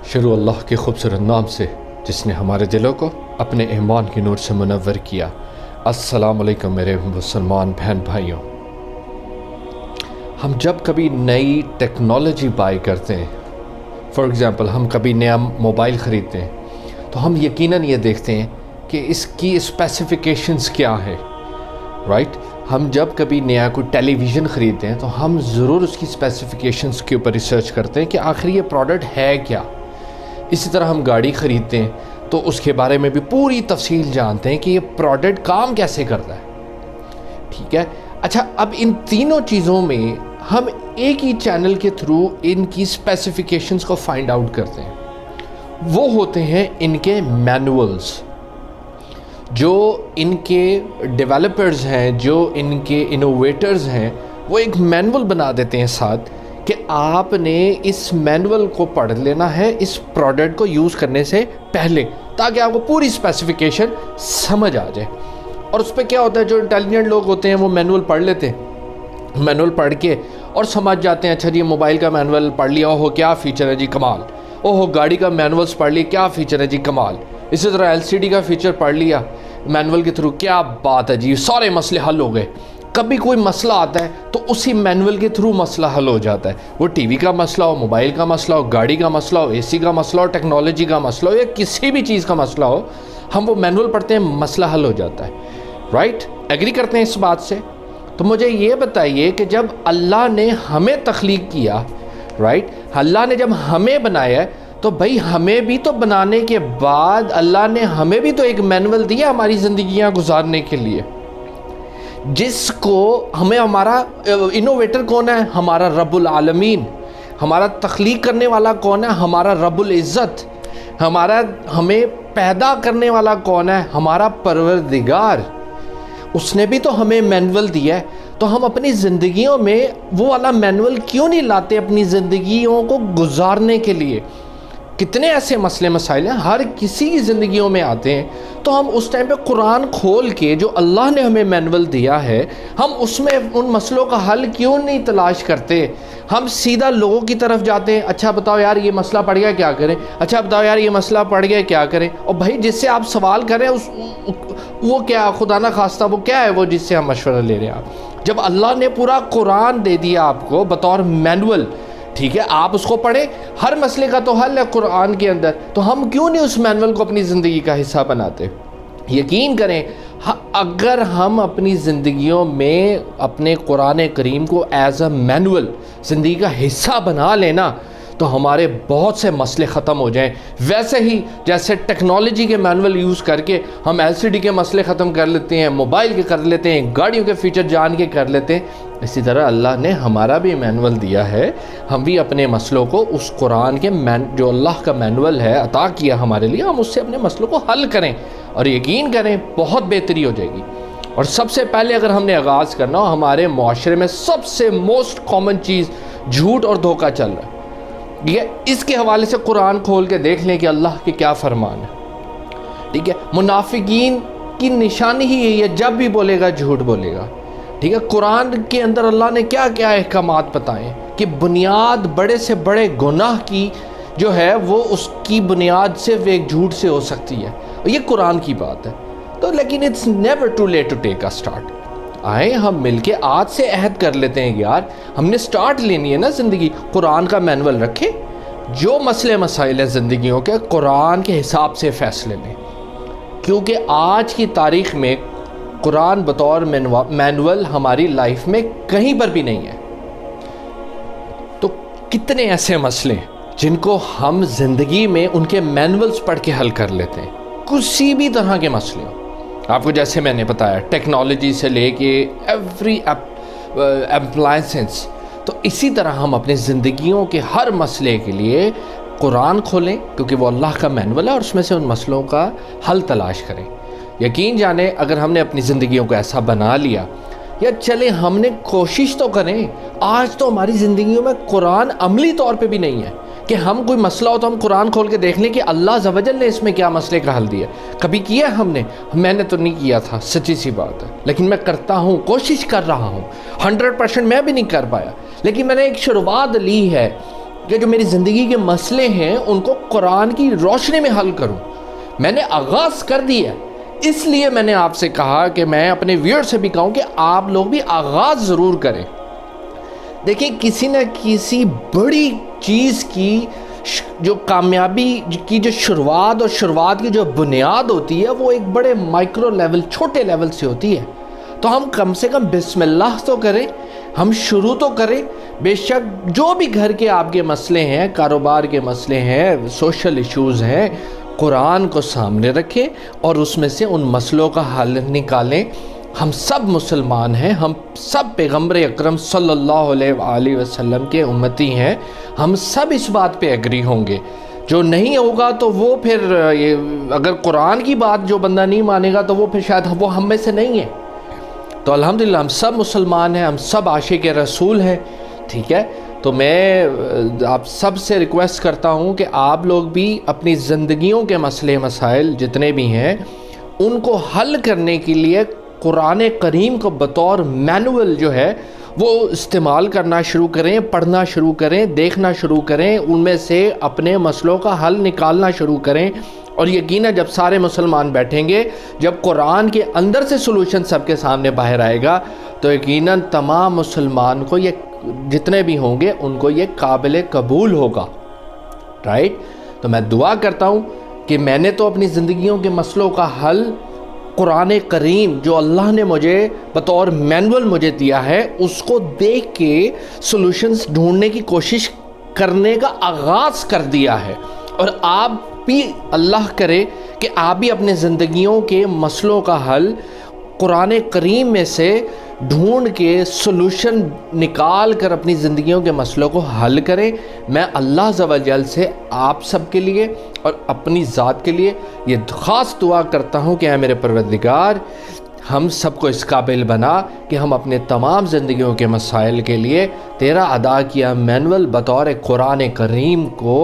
شروع اللہ کے خوبصورت نام سے جس نے ہمارے دلوں کو اپنے ایمان کی نور سے منور کیا۔ السلام علیکم میرے مسلمان بہن بھائیوں۔ ہم جب کبھی نئی ٹیکنالوجی بائی کرتے ہیں، فار ایگزامپل ہم کبھی نیا موبائل خریدتے ہیں، تو ہم یقیناً یہ دیکھتے ہیں کہ اس کی اسپیسیفیکیشنز کیا ہے، رائٹ؟ ہم جب کبھی نیا کوئی ٹیلی ویژن خریدتے ہیں تو ہم ضرور اس کی اسپیسیفیکیشنز کے اوپر ریسرچ کرتے ہیں کہ آخر یہ پروڈکٹ ہے کیا۔ اسی طرح ہم گاڑی خریدتے ہیں تو اس کے بارے میں بھی پوری تفصیل جانتے ہیں کہ یہ پروڈکٹ کام کیسے کرتا ہے، ٹھیک ہے؟ اچھا، اب ان تینوں چیزوں میں ہم ایک ہی چینل کے تھرو ان کی اسپیسیفیکیشنز کو فائنڈ آؤٹ کرتے ہیں، وہ ہوتے ہیں ان کے مینولز۔ جو ان کے ڈیولپرز ہیں، جو ان کے انوویٹرز ہیں، وہ ایک مینول بنا دیتے ہیں ساتھ کہ آپ نے اس مینول کو پڑھ لینا ہے اس پروڈکٹ کو یوز کرنے سے پہلے، تاکہ آپ کو پوری اسپیسیفیکیشن سمجھ آ جائے۔ اور اس پہ کیا ہوتا ہے، جو انٹیلیجنٹ لوگ ہوتے ہیں وہ مینول پڑھ لیتے ہیں، مینول پڑھ کے اور سمجھ جاتے ہیں، اچھا جی موبائل کا مینول پڑھ لیا، اوہو کیا فیچر ہے جی کمال، اوہو گاڑی کا مینولز پڑھ لیا، کیا فیچر ہے جی کمال، اسی طرح LCD کا فیچر پڑھ لیا مینول کے تھرو، کیا بات ہے جی، سارے مسئلے حل ہو گئے۔ کبھی کوئی مسئلہ آتا ہے تو اسی مینول کے تھرو مسئلہ حل ہو جاتا ہے، وہ ٹی وی کا مسئلہ ہو، موبائل کا مسئلہ ہو، گاڑی کا مسئلہ ہو، AC کا مسئلہ ہو، ٹیکنالوجی کا مسئلہ ہو، یا کسی بھی چیز کا مسئلہ ہو، ہم وہ مینول پڑھتے ہیں، مسئلہ حل ہو جاتا ہے، رائٹ؟ ایگری کرتے ہیں اس بات سے؟ تو مجھے یہ بتائیے کہ جب اللہ نے ہمیں تخلیق کیا، رائٹ، اللہ نے جب ہمیں بنایا ہے، تو بھائی ہمیں بھی تو بنانے کے بعد اللہ نے ہمیں بھی تو ایک مینول دیا ہماری زندگیاں گزارنے کے لیے، جس کو ہمیں ہمارا انوویٹر کون ہے؟ ہمارا رب العالمین۔ ہمارا تخلیق کرنے والا کون ہے؟ ہمارا رب العزت۔ ہمیں پیدا کرنے والا کون ہے؟ ہمارا پروردگار۔ اس نے بھی تو ہمیں مینول دیا ہے، تو ہم اپنی زندگیوں میں وہ والا مینول کیوں نہیں لاتے اپنی زندگیوں کو گزارنے کے لیے؟ کتنے ایسے مسئلے مسائل ہیں ہر کسی کی زندگیوں میں آتے ہیں، تو ہم اس ٹائم پہ قرآن کھول کے جو اللہ نے ہمیں مینول دیا ہے، ہم اس میں ان مسئلوں کا حل کیوں نہیں تلاش کرتے؟ ہم سیدھا لوگوں کی طرف جاتے ہیں، اچھا بتاؤ یار یہ مسئلہ پڑ گیا کیا کریں، اچھا بتاؤ یار یہ مسئلہ پڑ گیا کیا کریں، اور بھائی جس سے آپ سوال کریں وہ کیا، خدا نہ خواستہ وہ کیا ہے وہ جس سے ہم مشورہ لے رہے ہیں؟ آپ جب اللہ نے پورا قرآن دے دیا آپ کو بطور مینول، ٹھیک ہے، آپ اس کو پڑھیں، ہر مسئلے کا تو حل ہے قرآن کے اندر، تو ہم کیوں نہیں اس مینول کو اپنی زندگی کا حصہ بناتے؟ یقین کریں، اگر ہم اپنی زندگیوں میں اپنے قرآن کریم کو ایز اے مینول زندگی کا حصہ بنا لینا، تو ہمارے بہت سے مسئلے ختم ہو جائیں۔ ویسے ہی جیسے ٹیکنالوجی کے مینول یوز کر کے ہم LCD کے مسئلے ختم کر لیتے ہیں، موبائل کے کر لیتے ہیں، گاڑیوں کے فیچر جان کے کر لیتے ہیں، اسی طرح اللہ نے ہمارا بھی مینول دیا ہے، ہم بھی اپنے مسئلوں کو اس قرآن کے جو اللہ کا مینول ہے عطا کیا ہمارے لیے، ہم اس سے اپنے مسئلوں کو حل کریں، اور یقین کریں بہت بہتری ہو جائے گی۔ اور سب سے پہلے اگر ہم نے آغاز کرنا ہو، ہمارے معاشرے میں سب سے موسٹ کامن چیز جھوٹ اور دھوکہ چل رہا ہے، ٹھیک ہے؟ اس کے حوالے سے قرآن کھول کے دیکھ لیں کہ اللہ کے کیا فرمان ہے، ٹھیک ہے؟ منافقین کی نشانی ہی یہی ہے، جب بھی بولے گا جھوٹ بولے گا، ٹھیک ہے؟ قرآن کے اندر اللہ نے کیا کیا احکامات بتائیں کہ بنیاد بڑے سے بڑے گناہ کی جو ہے وہ اس کی بنیاد صرف ایک جھوٹ سے ہو سکتی ہے، اور یہ قرآن کی بات ہے۔ تو لیکن it's never too late to take a start. آئیں ہم مل کے آج سے عہد کر لیتے ہیں، یار ہم نے سٹارٹ لینی ہے نا زندگی، قرآن کا مینول رکھیں، جو مسئلے مسائل ہیں زندگیوں کے قرآن کے حساب سے فیصلے لیں، کیونکہ آج کی تاریخ میں قرآن بطور مینول ہماری لائف میں کہیں پر بھی نہیں ہے۔ تو کتنے ایسے مسئلے جن کو ہم زندگی میں ان کے مینولز پڑھ کے حل کر لیتے ہیں، کسی بھی طرح کے مسئلے ہوں، آپ کو جیسے میں نے بتایا ٹیکنالوجی سے لے کے ایوری اپلائنسز، تو اسی طرح ہم اپنے زندگیوں کے ہر مسئلے کے لیے قرآن کھولیں، کیونکہ وہ اللہ کا مینول ہے، اور اس میں سے ان مسئلوں کا حل تلاش کریں۔ یقین جانیں اگر ہم نے اپنی زندگیوں کو ایسا بنا لیا، یا چلیں ہم نے کوشش تو کریں، آج تو ہماری زندگیوں میں قرآن عملی طور پہ بھی نہیں ہے کہ ہم کوئی مسئلہ ہو تو ہم قرآن کھول کے دیکھ لیں کہ اللہ عز و جل نے اس میں کیا مسئلے کا حل دیا۔ کبھی کیا ہم نے؟ میں نے تو نہیں کیا تھا، سچی سی بات ہے، لیکن میں کرتا ہوں، کوشش کر رہا ہوں، 100% میں بھی نہیں کر پایا، لیکن میں نے ایک شروعات لی ہے کہ جو میری زندگی کے مسئلے ہیں ان کو قرآن کی روشنی میں حل کروں. میں نے آغاز کر دیا، اس لیے میں نے آپ سے کہا کہ میں اپنے ویور سے بھی کہوں کہ آپ لوگ بھی آغاز ضرور کریں. دیکھیں کسی نہ کسی بڑی چیز کی جو کامیابی کی جو شروعات اور شروعات کی جو بنیاد ہوتی ہے وہ ایک بڑے مائکرو لیول، چھوٹے لیول سے ہوتی ہے. تو ہم کم سے کم بسم اللہ تو کریں، ہم شروع تو کریں. بے شک جو بھی گھر کے آپ کے مسئلے ہیں، کاروبار کے مسئلے ہیں، سوشل ایشوز ہیں، قرآن کو سامنے رکھیں اور اس میں سے ان مسئلوں کا حل نکالیں. ہم سب مسلمان ہیں، ہم سب پیغمبر اکرم صلی اللہ علیہ وآلہ وسلم کے امتی ہیں، ہم سب اس بات پہ ایگری ہوں گے. جو نہیں ہوگا تو وہ پھر اگر قرآن کی بات جو بندہ نہیں مانے گا تو وہ پھر شاید وہ ہم میں سے نہیں ہے. تو الحمدللہ ہم سب مسلمان ہیں، ہم سب عاشق رسول ہیں. ٹھیک ہے، تو میں آپ سب سے ریکویسٹ کرتا ہوں کہ آپ لوگ بھی اپنی زندگیوں کے مسئلے مسائل جتنے بھی ہیں ان کو حل کرنے کے لیے قرآن کریم کو بطور مینول جو ہے وہ استعمال کرنا شروع کریں، پڑھنا شروع کریں، دیکھنا شروع کریں، ان میں سے اپنے مسئلوں کا حل نکالنا شروع کریں. اور یقیناً جب سارے مسلمان بیٹھیں گے، جب قرآن کے اندر سے سلوشن سب کے سامنے باہر آئے گا تو یقیناً تمام مسلمان کو یہ جتنے بھی ہوں گے ان کو یہ قابل قبول ہوگا. رائٹ؟ تو میں دعا کرتا ہوں کہ میں نے تو اپنی زندگیوں کے مسئلوں کا حل قرآن کریم جو اللہ نے مجھے بطور مینول مجھے دیا ہے اس کو دیکھ کے سلوشنز ڈھونڈنے کی کوشش کرنے کا آغاز کر دیا ہے. اور آپ بھی اللہ کرے کہ آپ بھی اپنے زندگیوں کے مسئلوں کا حل قرآن کریم میں سے ڈھونڈ کے سلوشن نکال کر اپنی زندگیوں کے مسئلوں کو حل کریں. میں اللہ عز و جل سے آپ سب کے لیے اور اپنی ذات کے لیے یہ خاص دعا کرتا ہوں کہ اے میرے پروردگار ہم سب کو اس قابل بنا کہ ہم اپنے تمام زندگیوں کے مسائل کے لیے تیرا ادا کیا مینول بطور قرآن کریم کو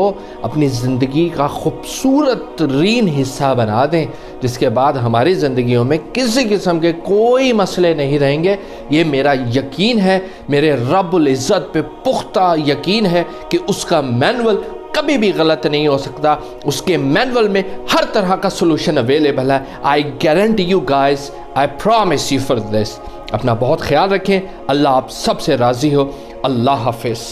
اپنی زندگی کا خوبصورت ترین حصہ بنا دیں، جس کے بعد ہماری زندگیوں میں کسی قسم کے کوئی مسئلے نہیں رہیں گے. یہ میرا یقین ہے، میرے رب العزت پہ پختہ یقین ہے کہ اس کا مینول کبھی بھی غلط نہیں ہو سکتا. اس کے مینول میں ہر طرح کا سلوشن اویلیبل ہے. I guarantee you guys, I promise you for this. اپنا بہت خیال رکھیں. اللہ آپ سب سے راضی ہو. اللہ حافظ.